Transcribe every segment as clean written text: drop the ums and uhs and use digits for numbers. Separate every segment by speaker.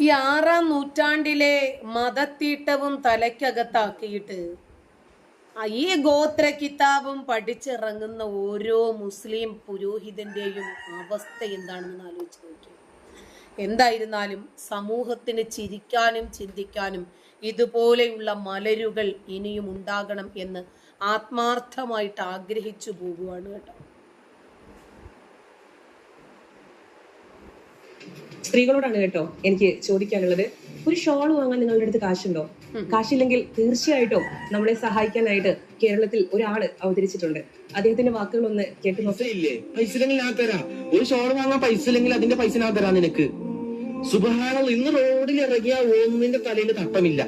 Speaker 1: ഈ 6-ാം നൂറ്റാണ്ടിലെ മതത്തീട്ടവും തലയ്ക്കകത്താക്കിയിട്ട് ഈ ഗോത്ര കിതാബും പഠിച്ചിറങ്ങുന്ന ഓരോ മുസ്ലിം പുരോഹിതന്റെയും അവസ്ഥ എന്താണെന്ന് ആലോചിച്ച് നോക്കി. എന്തായിരുന്നാലും സമൂഹത്തിന് ചിരിക്കാനും ചിന്തിക്കാനും ഇതുപോലെയുള്ള മലരുകൾ ഇനിയും ഉണ്ടാകണം എന്ന് ആത്മാർത്ഥമായിട്ട് ആഗ്രഹിച്ചു പോകുവാണ് കേട്ടോ.
Speaker 2: സ്ത്രീകളോടാണ് കേട്ടോ എനിക്ക് ചോദിക്കാനുള്ളത്. ഒരു ഷോൾ വാങ്ങാൻ നിങ്ങളുടെ അടുത്ത് കാശുണ്ടോ? കാശില്ലെങ്കിൽ തീർച്ചയായിട്ടും നമ്മളെ സഹായിക്കാനായിട്ട് കേരളത്തിൽ ഒരാള് അവതരിച്ചിട്ടുണ്ട്. അദ്ദേഹത്തിന്റെ വാക്കുകൾ ഒന്ന് കേട്ടു നോക്കില്ലേ.
Speaker 3: പൈസ ഇല്ലെങ്കിൽ ഞാൻ തരാം. ഒരു ഷോൾ വാങ്ങാൻ പൈസ ഇല്ലെങ്കിൽ അതിന്റെ പൈസ ഞാൻ തരാം നിനക്ക്. സുബ്ഹാനല്ലാഹ്, ഇന്ന് റോഡിൽ ഇറങ്ങിയ ഒന്നിന്റെ തലയിൽ തട്ടമില്ല.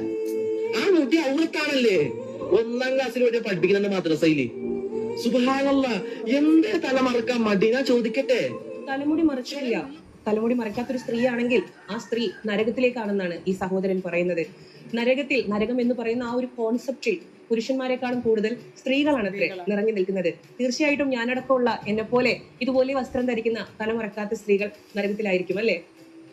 Speaker 3: ആ കുട്ടി അവൾക്കാണല്ലേ 1-ാം ക്ലാസ്സിൽ വരെ പഠിപ്പിക്കുന്നുണ്ട് മദ്രസയില്. സുബ്ഹാനല്ലാഹ്, എന്തേ തല മറക്കാൻ മടി? ഞാൻ ചോദിക്കട്ടെ.
Speaker 2: തലമുടി മറച്ചില്ല. തലമുടി മറയ്ക്കാത്തൊരു സ്ത്രീ ആണെങ്കിൽ ആ സ്ത്രീ നരകത്തിലേക്കാണെന്നാണ് ഈ സഹോദരൻ പറയുന്നത്. നരകം എന്ന് പറയുന്ന ആ ഒരു കോൺസെപ്റ്റിൽ പുരുഷന്മാരെക്കാളും കൂടുതൽ സ്ത്രീകളാണ് നിറഞ്ഞു നിൽക്കുന്നത്. തീർച്ചയായിട്ടും ഞാനടക്കമുള്ള എന്നെ പോലെ ഇതുപോലെ വസ്ത്രം ധരിക്കുന്ന തലമറക്കാത്ത സ്ത്രീകൾ നരകത്തിലായിരിക്കും അല്ലെ?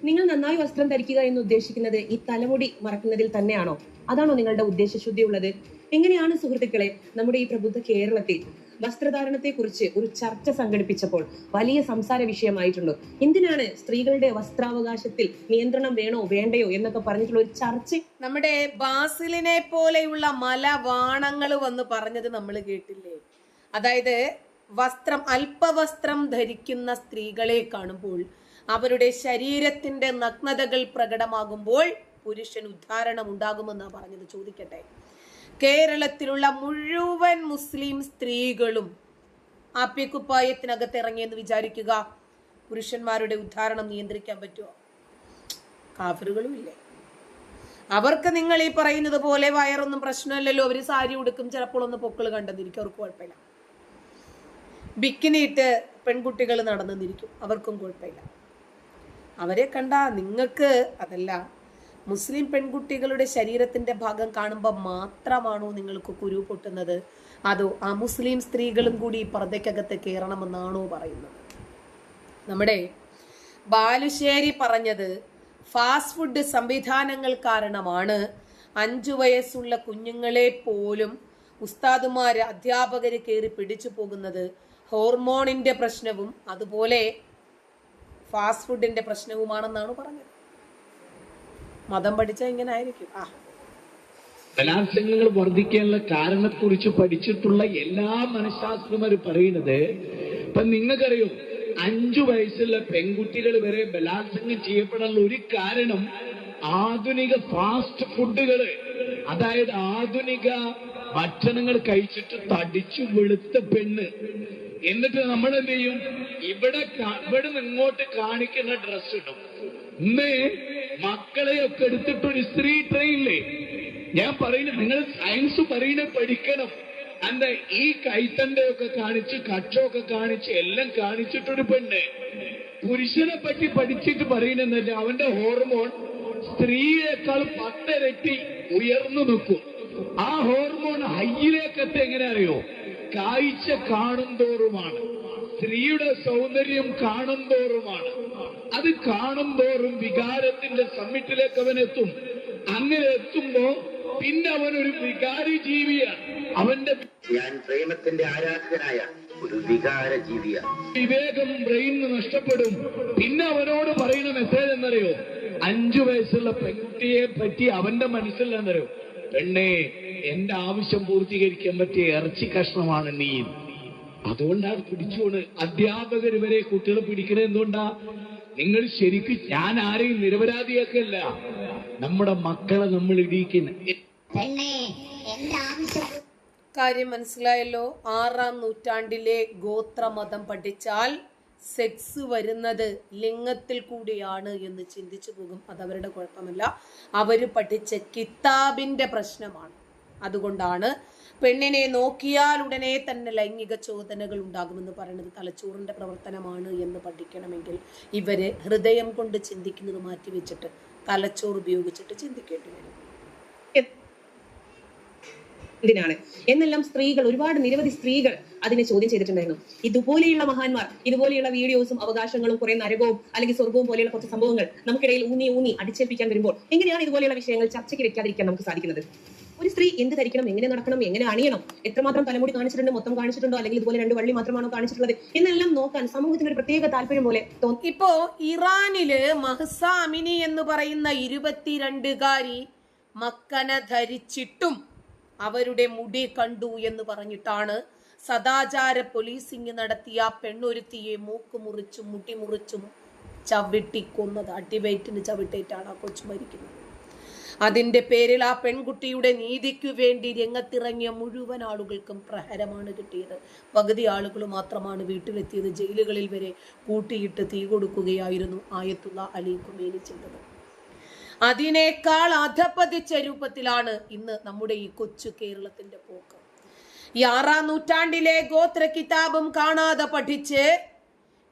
Speaker 2: നിങ്ങൾ നന്നായി വസ്ത്രം ധരിക്കുക എന്ന് ഉദ്ദേശിക്കുന്നത് ഈ തലമുടി മറക്കുന്നതിൽ തന്നെയാണോ? അതാണോ നിങ്ങളുടെ ഉദ്ദേശശുദ്ധി ഉള്ളത്? എങ്ങനെയാണ് സുഹൃത്തുക്കളെ നമ്മുടെ ഈ പ്രബുദ്ധ കേരളത്തിൽ വസ്ത്രധാരണത്തെ കുറിച്ച് ഒരു ചർച്ച സംഘടിപ്പിച്ചപ്പോൾ വലിയ സംസാര വിഷയമായിട്ടുണ്ട്. എന്തിനാണ് സ്ത്രീകളുടെ വസ്ത്രാവകാശത്തിൽ നിയന്ത്രണം വേണോ വേണ്ടയോ എന്നൊക്കെ പറഞ്ഞിട്ടുള്ള ഒരു ചർച്ച
Speaker 1: നമ്മുടെ ബാസിലിനെ പോലെയുള്ള മലവാണങ്ങൾ വന്ന് പറഞ്ഞത് നമ്മൾ കേട്ടില്ലേ? അതായത് അല്പവസ്ത്രം ധരിക്കുന്ന സ്ത്രീകളെ കാണുമ്പോൾ അവരുടെ ശരീരത്തിന്റെ നഗ്നതകൾ പ്രകടമാകുമ്പോൾ പുരുഷൻ ഉദ്ധാരണം ഉണ്ടാകുമെന്നാണ് പറഞ്ഞത്. ചോദിക്കട്ടെ, കേരളത്തിലുള്ള മുഴുവൻ മുസ്ലിം സ്ത്രീകളും ആപ്യക്കുപ്പായത്തിനകത്ത് ഇറങ്ങിയെന്ന് വിചാരിക്കുക, പുരുഷന്മാരുടെ ഉദ്ധാരണം നിയന്ത്രിക്കാൻ പറ്റുമോ? കാഫിറുകളും ഇല്ലേ? അവർക്ക് നിങ്ങൾ ഈ പറയുന്നത് പോലെ വയറൊന്നും പ്രശ്നമല്ലല്ലോ. അവര് സാരി ഉടുക്കും, ചിലപ്പോൾ ഒന്ന് പൊക്കിള് കണ്ടെന്നിരിക്കും, അവർക്ക് കുഴപ്പമില്ല. ബിക്കിനിയിട്ട് പെൺകുട്ടികൾ നടന്നെന്നിരിക്കും, അവർക്കും കുഴപ്പമില്ല. അവരെ കണ്ട നിങ്ങൾക്ക് അതല്ല, മുസ്ലിം പെൺകുട്ടികളുടെ ശരീരത്തിന്റെ ഭാഗം കാണുമ്പോൾ മാത്രമാണോ നിങ്ങൾക്ക് കുരു പൊട്ടുന്നത്? അതോ ആ മുസ്ലിം സ്ത്രീകളും കൂടി പർദ്ദയ്ക്കകത്ത് കയറണമെന്നാണോ പറയുന്നത്? നമ്മുടെ ബാലുശ്ശേരി പറഞ്ഞത് ഫാസ്റ്റ് ഫുഡ് സംവിധാനങ്ങൾ കാരണമാണ് 5 വയസ്സുള്ള കുഞ്ഞുങ്ങളെ പോലും ഉസ്താദുമാര് അധ്യാപകര് കയറി പിടിച്ചു പോകുന്നത്. ഹോർമോണിന്റെ പ്രശ്നവും അതുപോലെ ഫാസ്റ്റ് ഫുഡിന്റെ പ്രശ്നവുമാണെന്നാണ് പറഞ്ഞത്. മതം പഠിച്ചാൽ ഇങ്ങനെ ആയിരിക്കും.
Speaker 4: ബലാത്സംഗങ്ങൾ വർദ്ധിക്കാനുള്ള കാരണത്തെക്കുറിച്ച് പഠിച്ചിട്ടുള്ള എല്ലാ മനഃശാസ്ത്രജ്ഞരും പറയുന്നത്, ഇപ്പൊ നിങ്ങൾക്കറിയോ 5 വയസ്സുള്ള പെൺകുട്ടികൾ വരെ ബലാത്സംഗം ചെയ്യപ്പെടാനുള്ള ഒരു കാരണം ആധുനിക ഫാസ്റ്റ് ഫുഡുകള്, അതായത് ആധുനിക ഭക്ഷണങ്ങൾ കഴിച്ചിട്ട് തടിച്ചു വെളുത്ത പെണ്ണ്. എന്നിട്ട് നമ്മൾ എന്ത് ചെയ്യും? ഇവിടെ ഇങ്ങോട്ട് കാണിക്കുന്ന ഡ്രസ് ഇടും. ഇന്ന് മക്കളെയൊക്കെ എടുത്തിട്ടൊരു സ്ത്രീ ട്രെയിനില്ലേ, ഞാൻ പറയുന്നത് നിങ്ങൾ സയൻസ് പറയുന്നത് പഠിക്കണം. എന്താ ഈ കൈത്തണ്ടയൊക്കെ കാണിച്ച് കച്ചൊക്കെ കാണിച്ച് എല്ലാം കാണിച്ചിട്ടൊരു പെണ്ണ് പുരുഷനെ പറ്റി പഠിച്ചിട്ട് പറയുന്നത് അവന്റെ ഹോർമോൺ സ്ത്രീയേക്കാൾ 10 ഇരട്ടി ഉയർന്നു നിൽക്കും. ആ ഹോർമോൺ ഹൈയിലേക്കത്തെ എങ്ങനെ അറിയോ? കാഴ്ച കാണും തോറുമാണ്. സ്ത്രീയുടെ സൗന്ദര്യം കാണും തോറുമാണ്. അത് കാണും തോറും വികാരത്തിന്റെ സമ്മിറ്റിലേക്ക് അവൻ എത്തും. അങ്ങനെ എത്തുമ്പോ പിന്നെ അവനൊരു വികാരി ജീവിയാണ്.
Speaker 3: ഞാൻ പ്രേമത്തിന്റെ ആരാധകനായ ഒരു വികാര ജീവിയാണ്.
Speaker 4: വിവേകം ബ്രെയിനിന് നഷ്ടപ്പെടും. പിന്നെ അവനോട് പറയുന്ന മെസ്സേജ് എന്നറിയോ? 5 വയസ്സുള്ള പെൺകുട്ടിയെ പറ്റി അവന്റെ മനസ്സിൽ എന്നറിയോ? പെണ്ണേ, എന്റെ ആവശ്യം പൂർത്തീകരിക്കാൻ പറ്റിയ ഇറച്ചി കഷ്ണമാണ് നീ. അതുകൊണ്ടാണ് പിടിച്ചുകൊണ്ട് അധ്യാപകർ വരെ കുട്ടികളെ പിടിക്കുന്നത്. എന്തുകൊണ്ടാ? നിങ്ങൾ ശരിക്കും, ഞാൻ ആരെയും നിരപരാധിയാക്കല്ല, നമ്മുടെ മക്കളെ നമ്മൾ ഇടിക്കുന്നത്.
Speaker 1: കാര്യം മനസ്സിലായല്ലോ? 6-ാം നൂറ്റാണ്ടിലെ ഗോത്രമതം പഠിച്ചാൽ സെക്സ് വരുന്നത് ലിംഗത്തിൽ കൂടിയാണ് എന്ന് ചിന്തിച്ചു പോകും. അതവരുടെ കുഴപ്പമല്ല, അവര് പഠിച്ച കിതാബിന്റെ പ്രശ്നമാണ്. അതുകൊണ്ടാണ് പെണ്ണിനെ നോക്കിയാൽ ഉടനെ തന്നെ ലൈംഗിക ചോദനകൾ ഉണ്ടാകുമെന്ന് പറയുന്നത്. തലച്ചോറിന്റെ പ്രവർത്തനമാണ് എന്ന് പഠിക്കണമെങ്കിൽ ഇവര് ഹൃദയം കൊണ്ട് ചിന്തിക്കുന്നത് മാറ്റിവെച്ചിട്ട് തലച്ചോറ് ഉപയോഗിച്ചിട്ട് ചിന്തിക്കേണ്ടി വരും.
Speaker 2: എന്തിനാണ് എന്നെല്ലാം സ്ത്രീകൾ, ഒരുപാട് നിരവധി സ്ത്രീകൾ അതിനെ ചോദ്യം ചെയ്തിട്ടുണ്ടായിരുന്നു. ഇതുപോലെയുള്ള മഹാന്മാർ, ഇതുപോലെയുള്ള വീഡിയോസും അവകാശങ്ങളും കുറെ നരകവും അല്ലെങ്കിൽ സ്വർഗവും പോലെയുള്ള കുറച്ച് സംഭവങ്ങൾ നമുക്കിടയിൽ ഊന്നി അടിച്ചേൽപ്പിക്കാൻ വരുമ്പോൾ എങ്ങനെയാണ് ഇതുപോലെയുള്ള വിഷയങ്ങൾ ചർച്ചയ്ക്ക് വെക്കാതിരിക്കാൻ നമുക്ക് സാധിക്കുന്നത്? ഒരു സ്ത്രീ എന്ത് ധരിക്കണം, എങ്ങനെ നടക്കണം, എങ്ങനെ അണിയണം, എത്രമാത്രം തലമുടി കാണിച്ചിട്ടുണ്ട്, മൊത്തം കാണിച്ചിട്ടുണ്ടോ, അല്ലെങ്കിൽ ഇതുപോലെ 2 വള്ളി മാത്രമാണോ കാണിച്ചിട്ടുള്ളത് എന്നെല്ലാം നോക്കാൻ സമൂഹത്തിന് ഒരു പ്രത്യേക താല്പര്യം പോലെ തോന്നി.
Speaker 1: ഇപ്പോ ഇറാനില് മഹ്സ അമിനി എന്ന് പറയുന്ന 22കാരി മക്കന ധരിച്ചിട്ടും അവരുടെ മുടി കണ്ടു എന്ന് പറഞ്ഞിട്ടാണ് സദാചാര പോലീസിംഗ് നടത്തിയ പെണ്ണൊരുത്തിയെ മൂക്ക് മുറിച്ചും മുടി മുറിച്ചും ചവിട്ടിക്കൊന്നത്. അടിവയറ്റിന് ചവിട്ടേറ്റാണ് ആ കൊച്ചു മരിക്കുന്നത്. അതിന്റെ പേരിൽ ആ പെൺകുട്ടിയുടെ നീതിക്കു വേണ്ടി രംഗത്തിറങ്ങിയ മുഴുവൻ ആളുകൾക്കും പ്രഹരമാണ് കിട്ടിയത്. പകുതി ആളുകൾ മാത്രമാണ് വീട്ടിലെത്തിയത്. ജയിലുകളിൽ വരെ കൂട്ടിയിട്ട് തീ കൊടുക്കുകയായിരുന്നു ആയത്തുള്ള അലി ഖുമൈനി ചെയ്തത്. അതിനേക്കാൾ അധപ്പതിച്ച രൂപത്തിലാണ് ഇന്ന് നമ്മുടെ ഈ കൊച്ചു കേരളത്തിന്റെ പോക്ക്. ഈ 6ാം നൂറ്റാണ്ടിലെ ഗോത്ര കിതാബും കാണാതെ പഠിച്ച്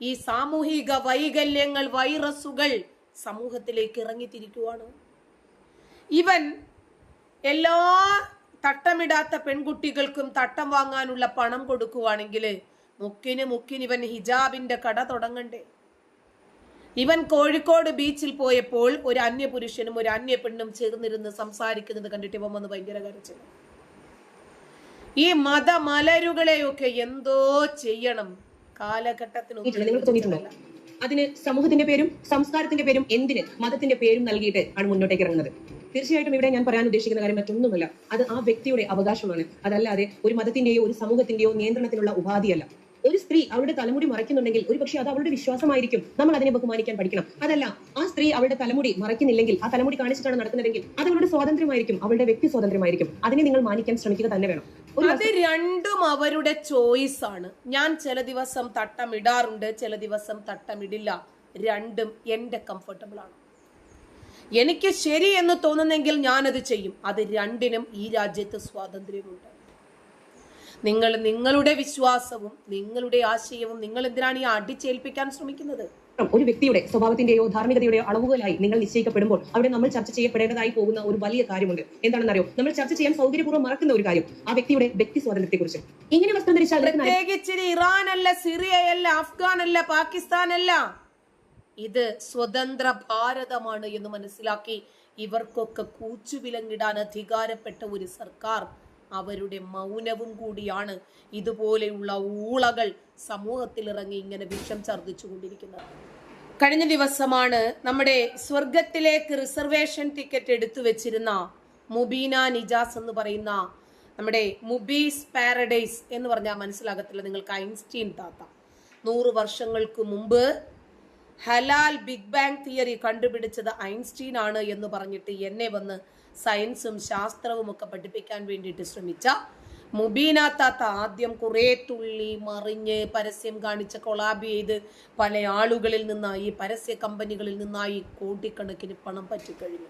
Speaker 1: ഈ സാമൂഹിക വൈകല്യങ്ങൾ, വൈറസുകൾ സമൂഹത്തിലേക്ക് ഇറങ്ങിത്തിരിക്കുവാണ്. ഇവൻ എല്ലാ തട്ടമിടാത്ത പെൺകുട്ടികൾക്കും തട്ടം വാങ്ങാനുള്ള പണം കൊടുക്കുവാണെങ്കിൽ മുക്കിന് ഇവൻ ഹിജാബിന്റെ കട തുടങ്ങണ്ടേ? ഇവൻ കോഴിക്കോട് ബീച്ചിൽ പോയപ്പോൾ ഒരു അന്യപുരുഷനും ഒരു അന്യ പെണ്ണും ചേർന്നിരുന്ന് സംസാരിക്കുന്നത് കണ്ടിട്ട് ഇവൻ വന്ന് ഭയങ്കര കരച്ചിൽ. ഈ മതമലരുകളെയൊക്കെ എന്തോ ചെയ്യണം കാലഘട്ടത്തിന്.
Speaker 2: അതിന് സമൂഹത്തിന്റെ പേരും സംസ്കാരത്തിന്റെ പേരും എന്തിന് മതത്തിന്റെ പേരും നൽകിയിട്ട് ആണ് മുന്നോട്ടേക്ക് ഇറങ്ങുന്നത്. തീർച്ചയായിട്ടും ഇവിടെ ഞാൻ പറയാൻ ഉദ്ദേശിക്കുന്ന കാര്യം മറ്റൊന്നുമല്ല, അത് ആ വ്യക്തിയുടെ അവകാശമാണ്. അതല്ലാതെ ഒരു മതത്തിന്റെയോ ഒരു സമൂഹത്തിന്റെയോ നിയന്ത്രണത്തിനുള്ള ഉപാധിയല്ല. ഒരു സ്ത്രീ അവളുടെ തലമുടി മറയ്ക്കുന്നുണ്ടെങ്കിൽ ഒരു പക്ഷേ അത് അവളുടെ വിശ്വാസമായിരിക്കും, നമ്മൾ അതിനെ ബഹുമാനിക്കാൻ പഠിക്കണം. അതല്ല, ആ സ്ത്രീ അവളുടെ തലമുടി മറയ്ക്കുന്നില്ലെങ്കിൽ, ആ തലമുടി കാണിച്ചിട്ടാണ് നടക്കുന്നതെങ്കിൽ അത് അവളുടെ സ്വാതന്ത്ര്യമായിരിക്കും, അവളുടെ വ്യക്തി സ്വാതന്ത്ര്യമായിരിക്കും. അതിനെ നിങ്ങൾ മാനിക്കാൻ ശ്രമിക്കുക തന്നെ വേണം.
Speaker 1: അത് രണ്ടും അവരുടെ ചോയ്സ് ആണ്. ഞാൻ ചില ദിവസം തട്ടമിടാറുണ്ട്, ചില ദിവസം തട്ടമിടില്ല. രണ്ടും എന്റെ കംഫർട്ടബിൾ ആണ്. എനിക്ക് ശരി എന്ന് തോന്നുന്നെങ്കിൽ ഞാനത് ചെയ്യും. അത് രണ്ടിനും ഈ രാജ്യത്ത് സ്വാതന്ത്ര്യമുണ്ട്. നിങ്ങൾ നിങ്ങളുടെ വിശ്വാസവും നിങ്ങളുടെ ആശയവും നിങ്ങൾ എന്തിനാണ് ഈ അടിച്ചേൽപ്പിക്കാൻ ശ്രമിക്കുന്നത്?
Speaker 2: ഒരു വ്യക്തിയുടെ സ്വഭാവത്തിന്റെയോ ധാർമ്മികതയുടെയോ അളവുകോലായി നിങ്ങൾ നിശ്ചയിക്കപ്പെടുമ്പോൾ അവിടെ നമ്മൾ ചർച്ച ചെയ്യപ്പെടേണ്ടതായി പോകുന്ന ഒരു വലിയ കാര്യമുണ്ട്. എന്താണെന്നറിയോ? നമ്മൾ ചർച്ച ചെയ്യാൻ സൗകര്യപൂർവ്വം മറക്കുന്ന ഒരു കാര്യം, ആ വ്യക്തിയുടെ വ്യക്തി സ്വാതന്ത്ര്യത്തെ കുറിച്ച്. ഇങ്ങനെ വസ്ത്രം ധരിച്ചാൽ
Speaker 1: പ്രത്യേകിച്ച് ഇറാൻ അല്ല, സിറിയയല്ല, അഫ്ഗാൻ അല്ല, പാകിസ്ഥാൻ അല്ല, ഇത് സ്വതന്ത്ര ഭാരതമാണ് എന്ന് മനസ്സിലാക്കി ഇവർക്കൊക്കെ കൂച്ചുവിലങ്ങിടാൻ അധികാരപ്പെട്ട ഒരു സർക്കാർ അവരുടെ മൗനവും കൂടിയാണ് ഇതുപോലെയുള്ള ഊളകൾ സമൂഹത്തിൽ ഇറങ്ങി ഇങ്ങനെ വിഷം ഛർദ്ദിച്ചു കൊണ്ടിരിക്കുന്നത്. കഴിഞ്ഞ ദിവസമാണ് നമ്മുടെ സ്വർഗത്തിലേക്ക് റിസർവേഷൻ ടിക്കറ്റ് എടുത്തു വെച്ചിരുന്ന മുബീന നിജാസ് എന്ന് പറയുന്ന നമ്മുടെ മുബീസ് പാരഡൈസ് എന്ന് പറഞ്ഞാൽ മനസ്സിലാകത്തില്ല നിങ്ങൾക്ക്, ഐൻസ്റ്റീൻ താത്ത 100 വർഷങ്ങൾക്ക് മുമ്പ് ഹലാൽ ബിഗ് ബാങ് തിയറി കണ്ടുപിടിച്ചത് ഐൻസ്റ്റീൻ ആണ് എന്ന് പറഞ്ഞിട്ട് എന്നെ വന്ന് സയൻസും ശാസ്ത്രവും ഒക്കെ പഠിപ്പിക്കാൻ വേണ്ടിയിട്ട് ശ്രമിച്ച മുബീന താത്ത ആദ്യം കുറെ തുള്ളി മറിഞ്ഞ് പരസ്യം കാണിച്ച് കൊളാബ് ചെയ്ത് പല ആളുകളിൽ നിന്നായി, പരസ്യ കമ്പനികളിൽ നിന്നായി കോടിക്കണക്കിന് പണം പറ്റിക്കഴിഞ്ഞു.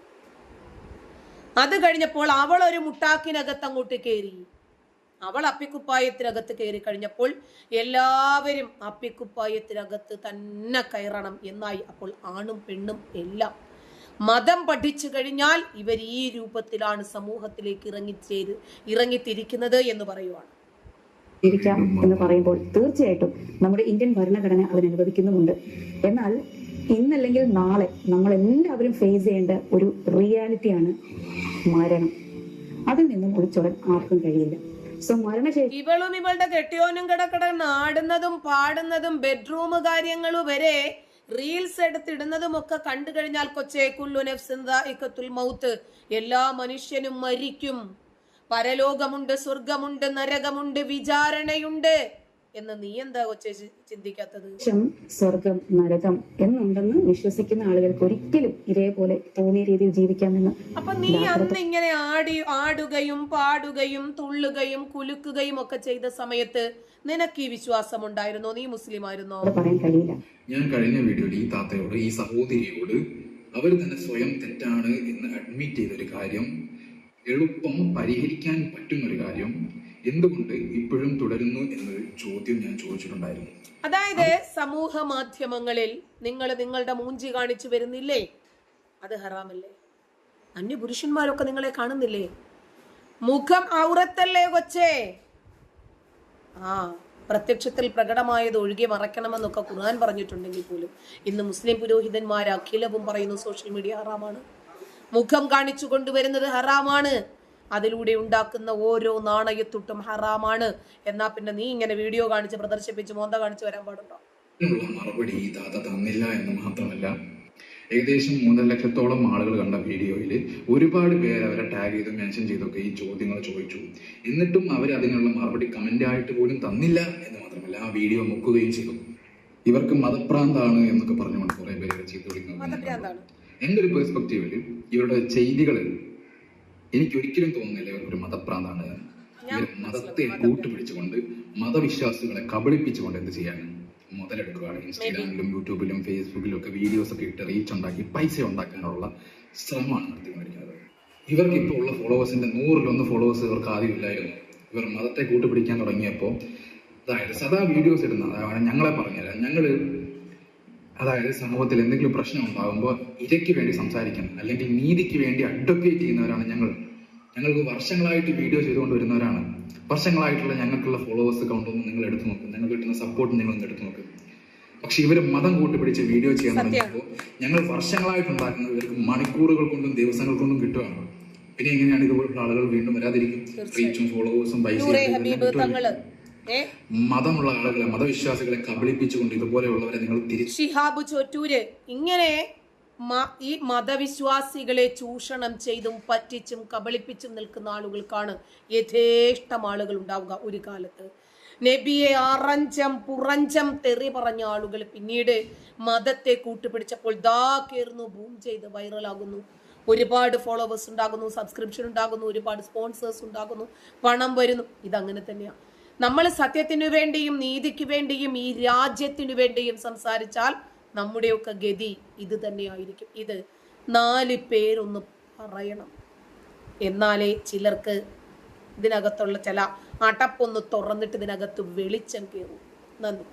Speaker 1: അത് കഴിഞ്ഞപ്പോൾ അവൾ ഒരു മുട്ടാക്കിനകത്ത് അങ്ങോട്ട് കയറി. അവൾ അപ്പിക്കുപ്പായത്തിനകത്ത് കയറി കഴിഞ്ഞപ്പോൾ എല്ലാവരും അപ്പിക്കുപ്പായത്തിനകത്ത് തന്നെ കയറണം എന്നായി. അപ്പോൾ ആണും പെണ്ണും എല്ലാം മതം പഠിച്ചു കഴിഞ്ഞാൽ ഇവർ ഈ രൂപത്തിലാണ് സമൂഹത്തിലേക്ക് ഇറങ്ങിത്തിരിക്കുന്നത് എന്ന് പറയുവാണ്.
Speaker 5: എന്ന് പറയുമ്പോൾ തീർച്ചയായിട്ടും നമ്മുടെ ഇന്ത്യൻ ഭരണഘടന അതിനനുവദിക്കുന്നുമുണ്ട്. എന്നാൽ ഇന്നല്ലെങ്കിൽ നാളെ നമ്മൾ എല്ലാവരും ഫേസ് ചെയ്യേണ്ട ഒരു റിയാലിറ്റിയാണ് മരണം. അതിൽ നിന്നും ഒളിച്ചോടാൻ ആർക്കും കഴിയില്ല.
Speaker 1: ഇവളും ഇവളുടെ കെട്ടിയോനും കിടക്കട നാടുന്നതും പാടുന്നതും ബെഡ്റൂം കാര്യങ്ങളും വരെ റീൽസ് എടുത്തിടുന്നതും ഒക്കെ കണ്ടു കഴിഞ്ഞാൽ കൊച്ചേ കുല്ലു നഫ്സിൻ ദാഇഖത്തുൽ മൗത്ത്, എല്ലാ മനുഷ്യനും മരിക്കും, പരലോകമുണ്ട്, സ്വർഗമുണ്ട്, നരകമുണ്ട്, വിചാരണയുണ്ട് എന്ന് നീ എന്താ കൊച്ചേ ചിന്തിക്കാത്തത്?
Speaker 5: സ്വർഗം നരകം എന്നുണ്ടെന്ന് വിശ്വസിക്കുന്ന ആളുകൾക്ക് ഒരിക്കലും ഇതേപോലെ തോന്നിയ രീതിയിൽ ജീവിക്കാമെന്ന്.
Speaker 1: അപ്പൊ നീ അന്ന് ഇങ്ങനെ ആടുകയും പാടുകയും തുള്ളുകയും കുലുക്കുകയും ഒക്കെ ചെയ്ത സമയത്ത് നിനക്ക് ഈ വിശ്വാസം ഉണ്ടായിരുന്നോ? നീ മുസ്ലിം ആയിരുന്നോ?
Speaker 5: പറയാൻ കഴിയില്ല.
Speaker 6: ഞാൻ കഴിഞ്ഞ വീഡിയോയിൽ ഈ താത്തയോട്, ഈ സഹോദരിയോട് അവർ തന്നെ സ്വയം തെറ്റാണ് എന്ന് അഡ്മിറ്റ് ചെയ്തൊരു കാര്യം, എളുപ്പം പരിഹരിക്കാൻ പറ്റുന്നൊരു കാര്യം എന്തുകൊണ്ട് ഇപ്പോഴും തുടരുന്നു എന്നൊരു ചോദ്യം ഞാൻ ചോദിച്ചിട്ടുണ്ടായിരുന്നു.
Speaker 1: അതായത് സമൂഹ മാധ്യമങ്ങളിൽ നിങ്ങൾ നിങ്ങളുടെ മൂഞ്ചി കാണിച്ചു വരുന്നില്ലേ? അത് ഹറാമല്ലേ? അന്യപുരുഷന്മാരൊക്കെ നിങ്ങളെ കാണുന്നില്ലേ? മുഖം ഔറത്തല്ലേ കൊച്ചേ? പ്രത്യക്ഷത്തിൽ പ്രകടമായത് ഒഴികെ മറയ്ക്കണമെന്നൊക്കെ ഖുർആൻ പറഞ്ഞിട്ടുണ്ടെങ്കിൽ പോലും ഇന്ന് മുസ്ലിം പുരോഹിതന്മാർ അഖിലവും പറയുന്നു സോഷ്യൽ മീഡിയ ഹറാമാണ്, മുഖം കാണിച്ചു കൊണ്ടുവരുന്നത് ഹറാമാണ്, അതിലൂടെ ഉണ്ടാക്കുന്ന ഓരോ നാണയത്തുട്ടും ഹറാമാണ്. എന്നാ പിന്നെ നീ ഇങ്ങനെ വീഡിയോ കാണിച്ച് പ്രദർശിപ്പിച്ച് മോന്ത കാണിച്ച് വരാൻ പാടുണ്ടോ?
Speaker 6: മറുപടി ഈ താത്ത തന്നില്ല എന്ന് മാത്രമല്ല, ഏകദേശം 3.5 ലക്ഷത്തോളം ആളുകൾ കണ്ട വീഡിയോയിൽ ഒരുപാട് പേര് അവരെ ടാഗ് ചെയ്ത് മെൻഷൻ ചെയ്തൊക്കെ ഈ ചോദ്യങ്ങൾ ചോദിച്ചു. എന്നിട്ടും അവർ അതിനുള്ള മറുപടി കമന്റ് ആയിട്ട് പോലും തന്നില്ല എന്ന് മാത്രമല്ല, ആ വീഡിയോ മുക്കുകയും ചെയ്തു. ഇവർക്ക് മതഭ്രാന്താണ് എന്നൊക്കെ പറഞ്ഞുകൊണ്ട് കുറെ പേര് ചെയ്തു വിളിക്കുന്നത്. എൻ്റെ ഒരു പെർസ്പെക്റ്റീവില് ഇവരുടെ ചെയ്തികൾ എനിക്കൊരിക്കലും തോന്നുന്നില്ല ഇവർക്കൊരു മതഭ്രാന്താണ്. ഇവർ മതത്തെ കൂട്ടുപിടിച്ചുകൊണ്ട് മതവിശ്വാസികളെ കബളിപ്പിച്ചുകൊണ്ട് എന്ത് ചെയ്യാനും മുതലെടുക്കുകയാണ്. ഇൻസ്റ്റാഗ്രാമിലും യൂട്യൂബിലും ഫേസ്ബുക്കിലും ഒക്കെ വീഡിയോസ് ഒക്കെ ഇട്ട് റീച്ച് ഉണ്ടാക്കി പൈസ ഉണ്ടാക്കാനുള്ള ശ്രമമാണ് നടത്തിക്കൊണ്ടിരിക്കുന്നത്. ഇവർക്ക് ഇപ്പോൾ ഉള്ള ഫോളോവേഴ്സിന്റെ 100-1 ഫോളോവേഴ്സ് ഇവർക്ക് ആദ്യം ഇല്ലായിരുന്നു. ഇവർ മതത്തെ കൂട്ടുപിടിക്കാൻ തുടങ്ങിയപ്പോൾ അതായത് സദാ വീഡിയോസ് ഇടുന്ന, അതായത് ഞങ്ങളെ പറഞ്ഞുതരാം, ഞങ്ങള് അതായത് സമൂഹത്തിൽ എന്തെങ്കിലും പ്രശ്നം ഉണ്ടാകുമ്പോൾ ഇരയ്ക്ക് വേണ്ടി സംസാരിക്കണം അല്ലെങ്കിൽ നീതിക്ക് വേണ്ടി അഡ്വക്കേറ്റ് ചെയ്യുന്നവരാണ് ഞങ്ങൾ. ഞങ്ങൾക്ക് വർഷങ്ങളായിട്ട് വീഡിയോ ചെയ്തുകൊണ്ട് വരുന്നവരാണ്. വർഷങ്ങളായിട്ടുള്ള ഞങ്ങൾക്കുള്ള ഫോളോവേഴ്സ് കൗണ്ടൊന്നും നിങ്ങൾ എടുത്തു നോക്കും, ഞങ്ങൾക്ക് കിട്ടുന്ന സപ്പോർട്ട് നിങ്ങളൊന്ന് എടുത്തു നോക്കും. പക്ഷെ ഇവര് മതം കൂട്ടുപിടിച്ച് വീഡിയോ ചെയ്യാൻ തുടങ്ങിയപ്പോൾ ഞങ്ങൾ വർഷങ്ങളായിട്ട് ഉണ്ടാക്കുന്നത് ഇവർക്ക് മണിക്കൂറുകൾ കൊണ്ടും ദിവസങ്ങൾ കൊണ്ടും കിട്ടുകയാണ്. പിന്നെ എങ്ങനെയാണ് ഇതുപോലുള്ള ആളുകൾ വീണ്ടും വരാതിരിക്കും? റീച്ചും ഫോളോവേഴ്സും മതമുള്ള ആളുകളെ, മതവിശ്വാസികളെ കബളിപ്പിച്ചുകൊണ്ട് ഇതുപോലെയുള്ളവരെ നിങ്ങൾ തിരിച്ചു.
Speaker 1: ഷിഹാബ് ചോറ്റൂര് ഇങ്ങനെ ഈ മതവിശ്വാസികളെ ചൂഷണം ചെയ്തും പറ്റിച്ചും കബളിപ്പിച്ചും നിൽക്കുന്ന ആളുകൾക്കാണ് യഥേഷ്ടം ആളുകൾ ഉണ്ടാവുക. ഒരു കാലത്ത് നബിയെ അറഞ്ചം പുറഞ്ചം തെറി പറഞ്ഞ ആളുകൾ പിന്നീട് മതത്തെ കൂട്ടുപിടിച്ചപ്പോൾ ദാ കേറുന്നു, ബൂം ചെയ്ത് വൈറലാകുന്നു, ഒരുപാട് ഫോളോവേഴ്സ് ഉണ്ടാകുന്നു, സബ്സ്ക്രിപ്ഷൻ ഉണ്ടാകുന്നു, ഒരുപാട് സ്പോൺസേഴ്സ് ഉണ്ടാകുന്നു, പണം വരുന്നു. ഇതങ്ങനെ തന്നെയാണ്. നമ്മൾ സത്യത്തിനു വേണ്ടിയും നീതിക്ക് വേണ്ടിയും ഈ രാജ്യത്തിനു വേണ്ടിയും സംസാരിച്ചാൽ നമ്മുടെയൊക്കെ ഗതി ഇത് തന്നെയായിരിക്കും. ഇത് 4 പേരൊന്ന് പറയണം, എന്നാലേ ചിലർക്ക് ഇതിനകത്തുള്ള ചില അടപ്പൊന്ന് തുറന്നിട്ട് ഇതിനകത്ത് വെളിച്ചം കയറും. നന്ദി.